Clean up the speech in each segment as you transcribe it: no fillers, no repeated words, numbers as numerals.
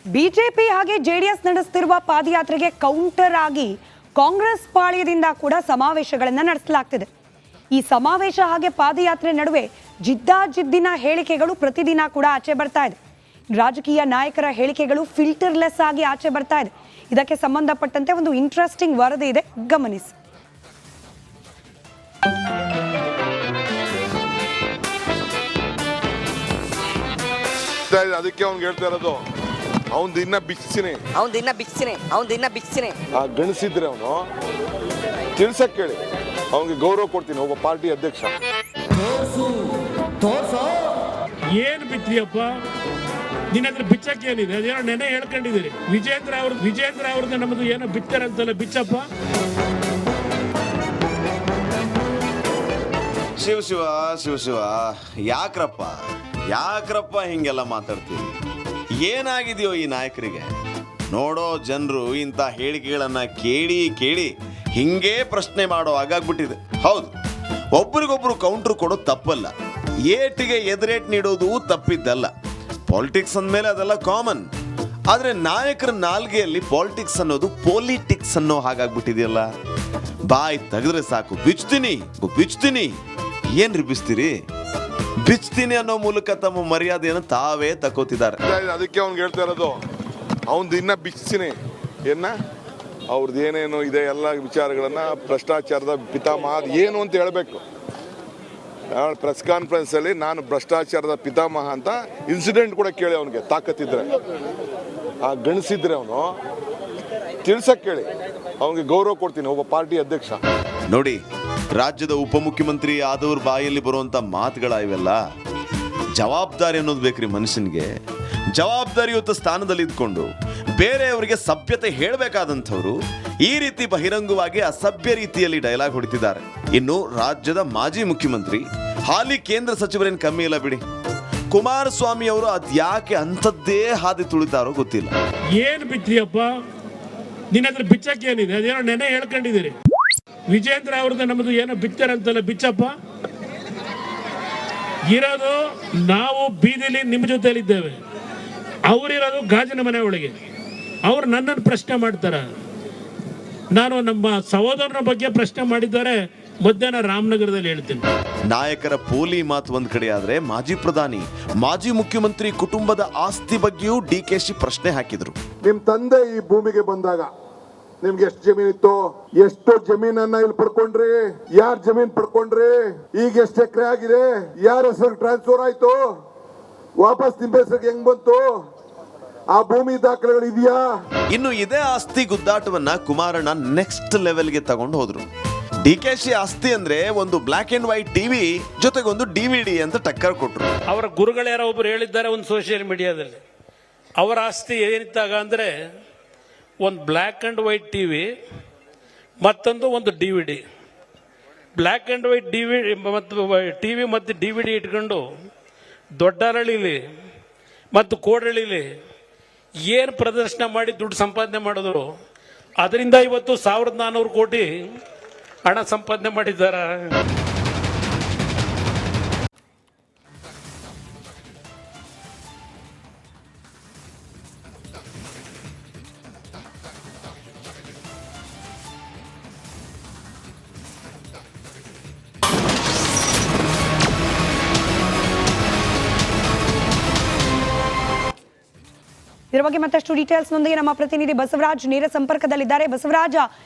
BJP ಹಾಗೆ JDS ನಡೆಸುತ್ತಿರುವ ಪಾದಯಾತ್ರೆಗೆ counter ಆಗಿ ಕಾಂಗ್ರೆಸ್ ಪಾಳ್ಯದಿಂದ ಕೂಡ ಸಮಾವೇಶಗಳನ್ನು ನಡೆಸಲಾಗ್ತಿದೆ. ಈ ಸಮಾವೇಶ ಹಾಗೆ ಪಾದಯಾತ್ರೆ ನಡುವೆ ಜಿದ್ದಾಜಿದ್ದಿನ ಹೇಳಿಕೆಗಳು ಪ್ರತಿದಿನ ಕೂಡ ಆಚೆ ಬರ್ತಾ ಇದೆ. ರಾಜಕೀಯ ನಾಯಕರ ಹೇಳಿಕೆಗಳು ಫಿಲ್ಟರ್ಲೆಸ್ ಆಗಿ ಆಚೆ ಬರ್ತಾ ಇದೆ. ಇದಕ್ಕೆ ಸಂಬಂಧಪಟ್ಟಂತೆ ಒಂದು ಇಂಟ್ರೆಸ್ಟಿಂಗ್ ವರದಿ ಇದೆ, ಗಮನಿಸಿ. ಅದಕ್ಕೆ ಅವ್ನು ಹೇಳ್ತಾ ಇರೋದು ಅವನ್ ದಿನ ಬಿಚ್ಚಿನಿ ಆ ಗಣಿಸಿದ್ರೆ ಅವನು ತಿಳ್ಸಕ್ ಕೇಳಿ, ಅವನಿಗೆ ಗೌರವ ಕೊಡ್ತೀನಿ ಒಬ್ಬ ಪಾರ್ಟಿ ಅಧ್ಯಕ್ಷ. ಏನ್ ಬಿಚ್ಚಿಯಪ್ಪ ನಿನ್ನ ಹತ್ರ ಬಿಚ್ಚಕ್ಕೆ ಏನಿದೆ? ಅದೇನೋ ನೆನೆ ಹೇಳ್ಕೊಂಡಿದ್ದೀರಿ. ವಿಜೇಂದ್ರ ಅವ್ರದ್ದು ನಮ್ಮದು ಏನೋ ಬಿತ್ತಾರಂತಲ್ಲ, ಬಿಚ್ಚಪ್ಪ. ಶಿವ ಯಾಕ್ರಪ್ಪ ಹಿಂಗೆಲ್ಲ ಮಾತಾಡ್ತೀವಿ? ಏನಾಗಿದೆಯೋ ಈ ನಾಯಕರಿಗೆ? ನೋಡೋ ಜನರು ಇಂಥ ಹೇಳಿಕೆಗಳನ್ನ ಕೇಳಿ ಹಿಂಗೇ ಪ್ರಶ್ನೆ ಮಾಡೋ ಹಾಗಾಗ್ಬಿಟ್ಟಿದೆ. ಹೌದು, ಒಬ್ರಿಗೊಬ್ರು ಕೌಂಟ್ರ್ ಕೊಡೋದು ತಪ್ಪಲ್ಲ, ಏಟಿಗೆ ಎದುರೇಟ್ ನೀಡೋದು ತಪ್ಪಿದ್ದಲ್ಲ. ಪಾಲಿಟಿಕ್ಸ್ ಅಂದಮೇಲೆ ಅದೆಲ್ಲ ಕಾಮನ್. ಆದ್ರೆ ನಾಯಕರ ನಾಲ್ಗೆಯಲ್ಲಿ ಪಾಲಿಟಿಕ್ಸ್ ಅನ್ನೋದು ಪೊಲಿಟಿಕ್ಸ್ ಅನ್ನೋ ಹಾಗಾಗ್ಬಿಟ್ಟಿದೆಯಲ್ಲ. ಬಾಯಿ ತೆಗೆದ್ರೆ ಸಾಕು ಬಿಚ್ತೀನಿ. ಏನ್ರಿ ಬಿಚ್ತೀರಿ? ಬಿಚ್ತೀನಿ ಅನ್ನೋ ಮೂಲಕ ತಮ್ಮ ಮರ್ಯಾದೆಯನ್ನು ತಾವೇ ತಕೋತಿದ್ದಾರೆ. ಅದಕ್ಕೆ ಅವ್ನಿಗೆ ಹೇಳ್ತಾ ಇರೋದು ಅವನ್ ದಿನ ಬಿಚ್ಚಿನಿ ಅವ್ರದ್ದು ಏನೇನು ಇದೆ ಎಲ್ಲ ವಿಚಾರಗಳನ್ನ, ಭ್ರಷ್ಟಾಚಾರದ ಪಿತಾಮಹ ಏನು ಅಂತ ಹೇಳ್ಬೇಕು. ಪ್ರೆಸ್ ಕಾನ್ಫರೆನ್ಸ್ ಅಲ್ಲಿ ನಾನು ಭ್ರಷ್ಟಾಚಾರದ ಪಿತಾಮಹ ಅಂತ ಇನ್ಸಿಡೆಂಟ್ ಕೂಡ ಕೇಳಿ ಅವನಿಗೆ ತಾಕತ್ತಿದ್ರೆ, ಆ ಗಣಿಸಿದ್ರೆ ಅವನು ತಿಳ್ಸಕ್ ಕೇಳಿ, ಅವನಿಗೆ ಗೌರವ ಕೊಡ್ತೀನಿ ಒಬ್ಬ ಪಾರ್ಟಿ ಅಧ್ಯಕ್ಷ. ನೋಡಿ, ರಾಜ್ಯದ ಉಪಮುಖ್ಯಮಂತ್ರಿ ಆದವ್ರ ಬಾಯಲ್ಲಿ ಬರುವಂತ ಮಾತುಗಳ ಇವೆಲ್ಲ. ಜವಾಬ್ದಾರಿ ಅನ್ನೋದು ಬೇಕ್ರಿ ಮನುಷ್ಯನಿಗೆ. ಜವಾಬ್ದಾರಿಯುತ ಸ್ಥಾನದಲ್ಲಿ ಇದ್ಕೊಂಡು ಬೇರೆಯವರಿಗೆ ಸಭ್ಯತೆ ಹೇಳಬೇಕಾದಂಥವ್ರು ಈ ರೀತಿ ಬಹಿರಂಗವಾಗಿ ಅಸಭ್ಯ ರೀತಿಯಲ್ಲಿ ಡೈಲಾಗ್ ಹೊಡಿತಿದ್ದಾರೆ. ಇನ್ನು ರಾಜ್ಯದ ಮಾಜಿ ಮುಖ್ಯಮಂತ್ರಿ, ಹಾಲಿ ಕೇಂದ್ರ ಸಚಿವರೇನು ಕಮ್ಮಿ ಇಲ್ಲ ಬಿಡಿ. ಕುಮಾರಸ್ವಾಮಿ ಅವರು ಅದ್ಯಾಕೆ ಅಂಥದ್ದೇ ಹಾದಿ ತುಳಿತಾರೋ ಗೊತ್ತಿಲ್ಲ. ಏನ್ ಬಿಚ್ಚಿಯಪ್ಪ ನಿನ್ನ ಹತ್ರ ಬಿಚ್ಚಕ್ಕೆ ಏನಿದೆ? ಅದೇನೋ ನೆನೆ ಹೇಳ್ಕೊಂಡಿದ್ದೀರಿ. ವಿಜೇಂದ್ರ ಅವ್ರದ್ದು ನಮ್ಮದು ಏನೋ ಬಿತ್ತಾರಂತಲ್ಲ, ಬಿಚ್ಚಪ್ಪ. ಇರೋದು ನಾವು ಬೀದಿಲಿ ನಿಮ್ಮ ಜೊತೆಲಿದ್ದೇವೆ, ಅವರಿರೋದು ಗಾಜಿನ ಮನೆ ಒಳಗೆ. ಅವ್ರು ನನ್ನನ್ನು ಪ್ರಶ್ನೆ ಮಾಡ್ತಾರ. ನಾನು ನಮ್ಮ ಸಹೋದರನ ಬಗ್ಗೆ ಪ್ರಶ್ನೆ ಮಾಡಿದ್ದಾರೆ, ಮಧ್ಯಾಹ್ನ ರಾಮನಗರದಲ್ಲಿ ಹೇಳ್ತೀನಿ. ನಾಯಕರ ಪೋಲಿ ಮಾತು ಒಂದ್ ಕಡೆ ಆದ್ರೆ, ಮಾಜಿ ಪ್ರಧಾನಿ, ಮಾಜಿ ಮುಖ್ಯಮಂತ್ರಿ ಕುಟುಂಬದ ಆಸ್ತಿ ಬಗ್ಗೆಯೂ ಡಿಕೆಶಿ ಪ್ರಶ್ನೆ ಹಾಕಿದ್ರು. ನಿಮ್ ತಂದೆ ಈ ಭೂಮಿಗೆ ಬಂದಾಗ ನಿಮ್ಗೆ ಎಷ್ಟು ಜಮೀನ್ ಇತ್ತು? ಎಷ್ಟು ಜಮೀನನ್ನ ಇಲ್ಲಿ ಪಡ್ಕೊಂಡ್ರಿ? ಯಾರ್ ಜಮೀನ್ ಪಡ್ಕೊಂಡ್ರಿ? ಈಗ ಎಷ್ಟು ಎಕರೆ ಆಗಿದೆ? ಯಾರ ಹೆಸರು ಟ್ರಾನ್ಸ್ಫರ್ ಆಯ್ತು? ವಾಪಸ್ ನಿಮ್ಮ ಹೆಸರಿಗೆ ಹೆಂಗ್ ಬಂತು? ಆ ಭೂಮಿ ದಾಖಲೆಗಳು ಇದೆಯಾ? ಇನ್ನು ಇದೇ ಆಸ್ತಿ ಗುದ್ದಾಟವನ್ನ ಕುಮಾರಣ್ಣ ನೆಕ್ಸ್ಟ್ ಲೆವೆಲ್ಗೆ ತಗೊಂಡು ಹೋದ್ರು. ಡಿಕೆಶಿ ಆಸ್ತಿ ಅಂದ್ರೆ ಒಂದು ಬ್ಲಾಕ್ ಅಂಡ್ ವೈಟ್ ಟಿವಿ ಜೊತೆಗೊಂದು DVD ಅಂತ ಟಕ್ಕರ್ ಕೊಟ್ರು. ಅವರ ಗುರುಗಳು ಯಾರೋ ಒಬ್ರು ಹೇಳಿದ್ದಾರೆ ಒಂದು ಸೋಷಿಯಲ್ ಮೀಡಿಯಾದಲ್ಲಿ, ಅವರ ಆಸ್ತಿ ಏನಿತ್ತಾಗ ಅಂದ್ರೆ ಒಂದು ಬ್ಲ್ಯಾಕ್ ಆ್ಯಂಡ್ ವೈಟ್ ಟಿವಿ, ಮತ್ತೊಂದು ಒಂದು DVD. ಬ್ಲ್ಯಾಕ್ ಆ್ಯಂಡ್ ವೈಟ್ ಮತ್ತು ಟಿವಿ ಮತ್ತು DVD ಇಟ್ಕೊಂಡು ದೊಡ್ಡರಳಿಲಿ ಮತ್ತು ಕೋಡಳಿಲಿ ಏನು ಪ್ರದರ್ಶನ ಮಾಡಿ ದುಡ್ಡು ಸಂಪಾದನೆ ಮಾಡಿದ್ರು. ಅದರಿಂದ ಇವತ್ತು 1400 ಕೋಟಿ ಹಣ ಸಂಪಾದನೆ ಮಾಡಿದ್ದಾರೆ. ಇದರ ಬಗ್ಗೆ ಮತ್ತಷ್ಟು ಡೀಟೇಲ್ಸ್ನೊಂದಿಗೆ ನಮ್ಮ ಪ್ರತಿನಿಧಿ ಬಸವರಾಜ್ ನೇರ ಸಂಪರ್ಕದಲ್ಲಿದ್ದಾರೆ. ಬಸವರಾಜ,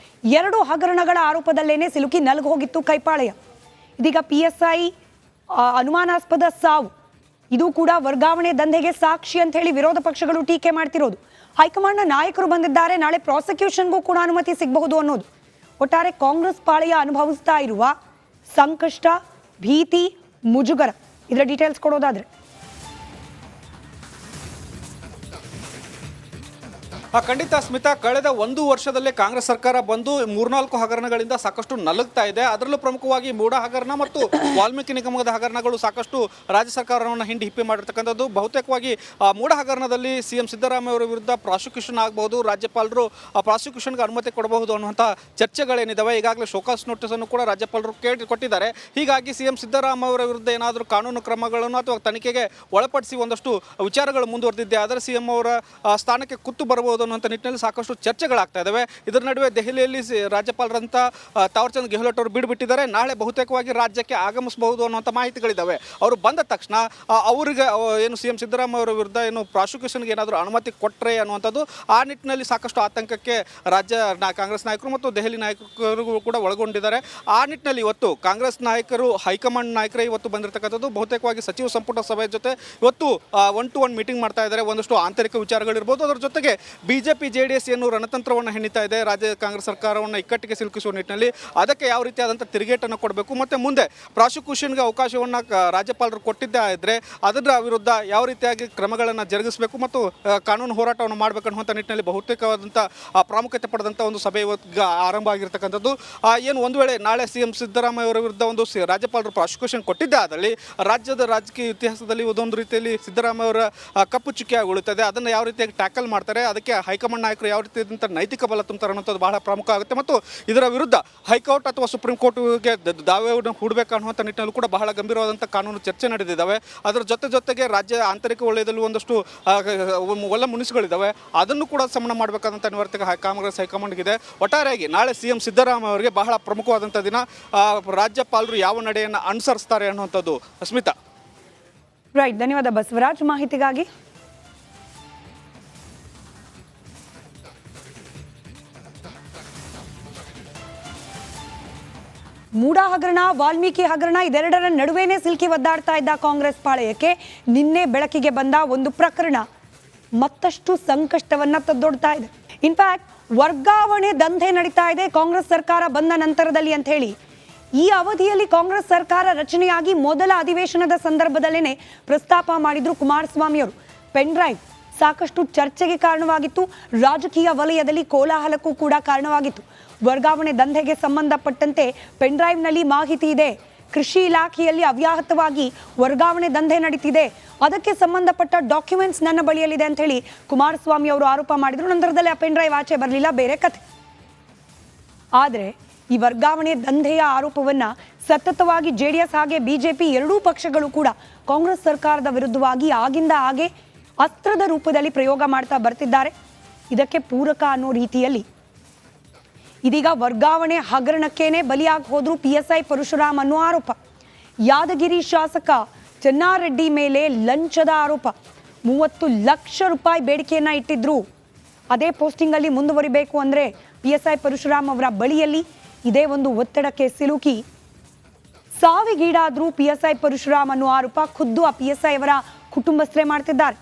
2 ಹಗರಣಗಳ ಆರೋಪದಲ್ಲೇನೆ ಸಿಲುಕಿ ನಲುಗು ಹೋಗಿತ್ತು ಕೈಪಾಳ್ಯ. ಇದೀಗ PSI ಅನುಮಾನಾಸ್ಪದ ಸಾವು, ಇದು ಕೂಡ ವರ್ಗಾವಣೆ ದಂಧೆಗೆ ಸಾಕ್ಷಿ ಅಂತ ಹೇಳಿ ವಿರೋಧ ಪಕ್ಷಗಳು ಟೀಕೆ ಮಾಡ್ತಿರೋದು. ಹೈಕಮಾಂಡ್ನ ನಾಯಕರು ಬಂದಿದ್ದಾರೆ, ನಾಳೆ ಪ್ರಾಸಿಕ್ಯೂಷನ್ಗೂ ಕೂಡ ಅನುಮತಿ ಸಿಗಬಹುದು ಅನ್ನೋದು. ಒಟ್ಟಾರೆ ಕಾಂಗ್ರೆಸ್ ಪಾಳೆಯ ಅನುಭವಿಸ್ತಾ ಇರುವ ಸಂಕಷ್ಟ, ಭೀತಿ, ಮುಜುಗರ, ಇದರ ಡೀಟೇಲ್ಸ್ ಕೊಡೋದಾದ್ರೆ. ಖಂಡಿತ ಸ್ಮಿತಾ, ಕಳೆದ 1 ವರ್ಷದಲ್ಲೇ ಕಾಂಗ್ರೆಸ್ ಸರ್ಕಾರ ಬಂದು 3-4 ಹಗರಣಗಳಿಂದ ಸಾಕಷ್ಟು ನಲುಗ್ತಾ ಇದೆ. ಅದರಲ್ಲೂ ಪ್ರಮುಖವಾಗಿ ಮೂಡ ಹಗರಣ ಮತ್ತು ವಾಲ್ಮೀಕಿ ನಿಗಮದ ಹಗರಣಗಳು ಸಾಕಷ್ಟು ರಾಜ್ಯ ಸರ್ಕಾರವನ್ನು ಹಿಂಡಿ ಹಿಪ್ಪೆ ಮಾಡಿರ್ತಕ್ಕಂಥದ್ದು. ಬಹುತೇಕವಾಗಿ ಮೂಡ ಹಗರಣದಲ್ಲಿ ಸಿಎಂ ಸಿದ್ದರಾಮಯ್ಯ ಅವರ ವಿರುದ್ಧ ಪ್ರಾಸಿಕ್ಯೂಷನ್ ಆಗಬಹುದು, ರಾಜ್ಯಪಾಲರು ಪ್ರಾಸಿಕ್ಯೂಷನ್ಗೆ ಅನುಮತಿ ಕೊಡಬಹುದು ಅನ್ನುವಂಥ ಚರ್ಚೆಗಳೇನಿದ್ದಾವೆ. ಈಗಾಗಲೇ ಶೋಕಾಸ್ ನೋಟಿಸ್ ಅನ್ನು ಕೂಡ ರಾಜ್ಯಪಾಲರು ಕೊಟ್ಟಿದ್ದಾರೆ. ಹೀಗಾಗಿ ಸಿಎಂ ಸಿದ್ದರಾಮಯ್ಯ ಅವರ ವಿರುದ್ಧ ಏನಾದರೂ ಕಾನೂನು ಕ್ರಮಗಳನ್ನು ಅಥವಾ ತನಿಖೆಗೆ ಒಳಪಡಿಸಿ ಒಂದಷ್ಟು ವಿಚಾರಗಳು ಮುಂದುವರೆದಿದೆ. ಆದರೆ ಸಿಎಂ ಅವರ ಸ್ಥಾನಕ್ಕೆ ಕುತ್ತು ಬರಬಹುದು ಅನ್ನುವಂಥ ನಿಟ್ಟಿನಲ್ಲಿ ಸಾಕಷ್ಟು ಚರ್ಚೆಗಳಾಗ್ತಾ ಇದ್ದಾವೆ. ಇದರ ನಡುವೆ ದೆಹಲಿಯಲ್ಲಿ ರಾಜ್ಯಪಾಲರಂತ ತಾವರ್ಚಂದ್ ಗೆಹ್ಲೋಟ್ ಅವರು ಬಿಟ್ಟಿದ್ದಾರೆ. ನಾಳೆ ಬಹುತೇಕವಾಗಿ ರಾಜ್ಯಕ್ಕೆ ಆಗಮಿಸಬಹುದು ಅನ್ನುವಂಥ ಮಾಹಿತಿಗಳಿದ್ದಾವೆ. ಅವರು ಬಂದ ತಕ್ಷಣ ಅವರಿಗೆ ಏನು ಸಿಎಂ ಸಿದ್ದರಾಮಯ್ಯ ಅವರ ವಿರುದ್ಧ ಏನು ಪ್ರಾಸಿಕ್ಯೂಷನ್ಗೆ ಏನಾದರೂ ಅನುಮತಿ ಕೊಟ್ಟರೆ ಅನ್ನುವಂಥದ್ದು ಆ ನಿಟ್ಟಿನಲ್ಲಿ ಸಾಕಷ್ಟು ಆತಂಕಕ್ಕೆ ರಾಜ್ಯ ಕಾಂಗ್ರೆಸ್ ನಾಯಕರು ಮತ್ತು ದೆಹಲಿ ನಾಯಕರು ಕೂಡ ಒಳಗೊಂಡಿದ್ದಾರೆ. ಆ ನಿಟ್ಟಿನಲ್ಲಿ ಇವತ್ತು ಕಾಂಗ್ರೆಸ್ ನಾಯಕರು, ಹೈಕಮಾಂಡ್ ನಾಯಕರೇ ಇವತ್ತು ಬಂದಿರತಕ್ಕಂಥದ್ದು. ಬಹುತೇಕವಾಗಿ ಸಚಿವ ಸಂಪುಟ ಸಭೆ ಜೊತೆ ಇವತ್ತು 1-to-1 ಮೀಟಿಂಗ್ ಮಾಡ್ತಾ ಇದ್ದಾರೆ. ಒಂದಷ್ಟು ಆಂತರಿಕ ವಿಚಾರಗಳಿರ್ಬೋದು. ಅದರ ಜೊತೆಗೆ ಬಿಜೆಪಿ JDS ಏನು ರಣತಂತ್ರವನ್ನು ಹೆಣಿತಾ ಇದೆ ರಾಜ್ಯ ಕಾಂಗ್ರೆಸ್ ಸರ್ಕಾರವನ್ನು ಇಕ್ಕಟ್ಟಿಗೆ ಸಿಲುಕಿಸುವ ನಿಟ್ಟಿನಲ್ಲಿ, ಅದಕ್ಕೆ ಯಾವ ರೀತಿಯಾದಂಥ ತಿರುಗೇಟನ್ನು ಕೊಡಬೇಕು ಮತ್ತು ಮುಂದೆ ಪ್ರಾಸಿಕ್ಯೂಷನ್ಗೆ ಅವಕಾಶವನ್ನು ರಾಜ್ಯಪಾಲರು ಕೊಟ್ಟಿದ್ದೇ ಆದರೆ ಅದರ ವಿರುದ್ಧ ಯಾವ ರೀತಿಯಾಗಿ ಕ್ರಮಗಳನ್ನು ಜರುಗಿಸಬೇಕು ಮತ್ತು ಕಾನೂನು ಹೋರಾಟವನ್ನು ಮಾಡಬೇಕು ಅನ್ನುವಂಥ ನಿಟ್ಟಿನಲ್ಲಿ ಬಹುತೇಕವಾದಂಥ ಪ್ರಾಮುಖ್ಯತೆ ಪಡೆದಂಥ ಒಂದು ಸಭೆ ಇವತ್ತು ಆರಂಭ ಆಗಿರ್ತಕ್ಕಂಥದ್ದು. ಏನು ಒಂದು ವೇಳೆ ನಾಳೆ ಸಿಎಂ ಸಿದ್ದರಾಮಯ್ಯ ಅವರ ವಿರುದ್ಧ ಒಂದು ರಾಜ್ಯಪಾಲರು ಪ್ರಾಸಿಕ್ಯೂಷನ್ ಕೊಟ್ಟಿದ್ದೇ ಆದಲ್ಲಿ ರಾಜ್ಯದ ರಾಜಕೀಯ ಇತಿಹಾಸದಲ್ಲಿ ಒಂದೊಂದು ರೀತಿಯಲ್ಲಿ ಸಿದ್ದರಾಮಯ್ಯ ಅವರ ಕಪ್ಪು ಚುಕ್ಕಿಯಾಗಿ ಉಳಿತದೆ. ಅದನ್ನು ಯಾವ ರೀತಿಯಾಗಿ ಟ್ಯಾಕಲ್ ಮಾಡ್ತಾರೆ, ಅದಕ್ಕೆ ಹೈಕಮಾಂಡ್ ನಾಯಕರು ಯಾವ ರೀತಿಯಾದಂಥ ನೈತಿಕ ಬಲ ತುಂಬ್ತಾರೆ ಅನ್ನೋಂಥದ್ದು ಬಹಳ ಪ್ರಮುಖ ಆಗುತ್ತೆ. ಮತ್ತು ಇದರ ವಿರುದ್ಧ ಹೈಕೋರ್ಟ್ ಅಥವಾ ಸುಪ್ರೀಂ ಕೋರ್ಟ್ಗೆ ದಾವೆಯನ್ನು ಹೂಡಬೇಕು ಅನ್ನುವಂಥ ನಿಟ್ಟಿನಲ್ಲಿ ಕೂಡ ಬಹಳ ಗಂಭೀರವಾದಂಥ ಕಾನೂನು ಚರ್ಚೆ ನಡೆದಿದ್ದಾವೆ. ಅದರ ಜೊತೆಗೆ ರಾಜ್ಯ ಆಂತರಿಕ ವಲಯದಲ್ಲಿ ಒಂದಷ್ಟು ಒಲ್ಲ ಮುನಿಸುಗಳಿದ್ದಾವೆ. ಅದನ್ನು ಕೂಡ ಸಮನ ಮಾಡಬೇಕಾದಂಥ ಅನಿವಾರ್ಯತೆ ಕಾಂಗ್ರೆಸ್ ಹೈಕಮಾಂಡ್ಗಿದೆ. ಒಟ್ಟಾರೆಯಾಗಿ ನಾಳೆ ಸಿಎಂ ಸಿದ್ದರಾಮಯ್ಯ ಅವರಿಗೆ ಬಹಳ ಪ್ರಮುಖವಾದಂಥ ದಿನ. ರಾಜ್ಯಪಾಲರು ಯಾವ ನಡೆಯನ್ನು ಅನುಸರಿಸ್ತಾರೆ ಅನ್ನುವಂಥದ್ದು. ಸ್ಮಿತಾ. ರೈಟ್, ಧನ್ಯವಾದ ಬಸವರಾಜ್ ಮಾಹಿತಿಗಾಗಿ. ಮೂಡ ಹಗರಣ, ವಾಲ್ಮೀಕಿ ಹಗರಣ ಇದೆರಡರ ನಡುವೆನೇ ಸಿಲುಕಿ ಒದ್ದಾಡ್ತಾ ಇದ್ದ ಕಾಂಗ್ರೆಸ್ ಪಾಳೆಯಕ್ಕೆ ನಿನ್ನೆ ಬೆಳಕಿಗೆ ಬಂದ ಒಂದು ಪ್ರಕರಣ ಮತ್ತಷ್ಟು ಸಂಕಷ್ಟವನ್ನ ತಂದೊಡ್ತಾ ಇದೆ. ಇನ್ಫ್ಯಾಕ್ಟ್ ವರ್ಗಾವಣೆ ದಂಧೆ ನಡೀತಾ ಇದೆ ಕಾಂಗ್ರೆಸ್ ಸರ್ಕಾರ ಬಂದ ನಂತರದಲ್ಲಿ ಅಂತ ಹೇಳಿ ಈ ಅವಧಿಯಲ್ಲಿ ಕಾಂಗ್ರೆಸ್ ಸರ್ಕಾರ ರಚನೆಯಾಗಿ ಮೊದಲ ಅಧಿವೇಶನದ ಸಂದರ್ಭದಲ್ಲೇನೆ ಪ್ರಸ್ತಾಪ ಮಾಡಿದ್ರು ಕುಮಾರಸ್ವಾಮಿ ಅವರು. ಪೆನ್ ಡ್ರೈವ್ ಸಾಕಷ್ಟು ಚರ್ಚೆಗೆ ಕಾರಣವಾಗಿತ್ತು, ರಾಜಕೀಯ ವಲಯದಲ್ಲಿ ಕೋಲಾಹಲಕ್ಕೂ ಕೂಡ ಕಾರಣವಾಗಿತ್ತು. ವರ್ಗಾವಣೆ ದಂಧೆಗೆ ಸಂಬಂಧಪಟ್ಟಂತೆ ಪೆನ್ ಡ್ರೈವ್ನಲ್ಲಿ ಮಾಹಿತಿ ಇದೆ, ಕೃಷಿ ಇಲಾಖೆಯಲ್ಲಿ ಅವ್ಯಾಹತವಾಗಿ ವರ್ಗಾವಣೆ ದಂಧೆ ನಡೀತಿದೆ, ಅದಕ್ಕೆ ಸಂಬಂಧಪಟ್ಟ ಡಾಕ್ಯುಮೆಂಟ್ಸ್ ನನ್ನ ಬಳಿಯಲ್ಲಿದೆ ಅಂತ ಹೇಳಿ ಕುಮಾರಸ್ವಾಮಿ ಅವರು ಆರೋಪ ಮಾಡಿದ್ರು. ನಂತರದಲ್ಲಿ ಆ ಪೆನ್ ಡ್ರೈವ್ ಆಚೆ ಬರಲಿಲ್ಲ, ಬೇರೆ ಕಥೆ. ಆದರೆ ಈ ವರ್ಗಾವಣೆ ದಂಧೆಯ ಆರೋಪವನ್ನ ಸತತವಾಗಿ JDS ಹಾಗೆ ಬಿಜೆಪಿ ಎರಡೂ ಪಕ್ಷಗಳು ಕೂಡ ಕಾಂಗ್ರೆಸ್ ಸರ್ಕಾರದ ವಿರುದ್ಧವಾಗಿ ಆಗಿಂದ ಹಾಗೆ ಅಸ್ತ್ರದ ರೂಪದಲ್ಲಿ ಪ್ರಯೋಗ ಮಾಡ್ತಾ ಬರ್ತಿದ್ದಾರೆ. ಇದಕ್ಕೆ ಪೂರಕ ಅನ್ನೋ ರೀತಿಯಲ್ಲಿ ಇದೀಗ ವರ್ಗಾವಣೆ ಹಗರಣಕ್ಕೇನೆ ಬಲಿಯಾಗಿ ಹೋದ್ರು PSI ಪರಶುರಾಮ್ ಅನ್ನೋ ಆರೋಪ. ಯಾದಗಿರಿ ಶಾಸಕ ಚೆನ್ನಾರೆಡ್ಡಿ ಮೇಲೆ ಲಂಚದ ಆರೋಪ. 30 ಲಕ್ಷ ರೂಪಾಯಿ ಬೇಡಿಕೆಯನ್ನ ಇಟ್ಟಿದ್ರು. ಅದೇ ಪೋಸ್ಟಿಂಗ್ ಅಲ್ಲಿ ಮುಂದುವರಿಬೇಕು ಅಂದ್ರೆ PSI ಪರಶುರಾಮ್ ಅವರ ಬಳಿಯಲ್ಲಿ ಇದೇ ಒಂದು ಒತ್ತಡಕ್ಕೆ ಸಿಲುಕಿ ಸಾವಿಗೀಡಾದ್ರು PSI ಪರಶುರಾಮ್ ಅನ್ನೋ ಆರೋಪ ಖುದ್ದು ಆ PSI ಅವರ ಕುಟುಂಬಸ್ಥರೇ ಮಾಡ್ತಿದ್ದಾರೆ.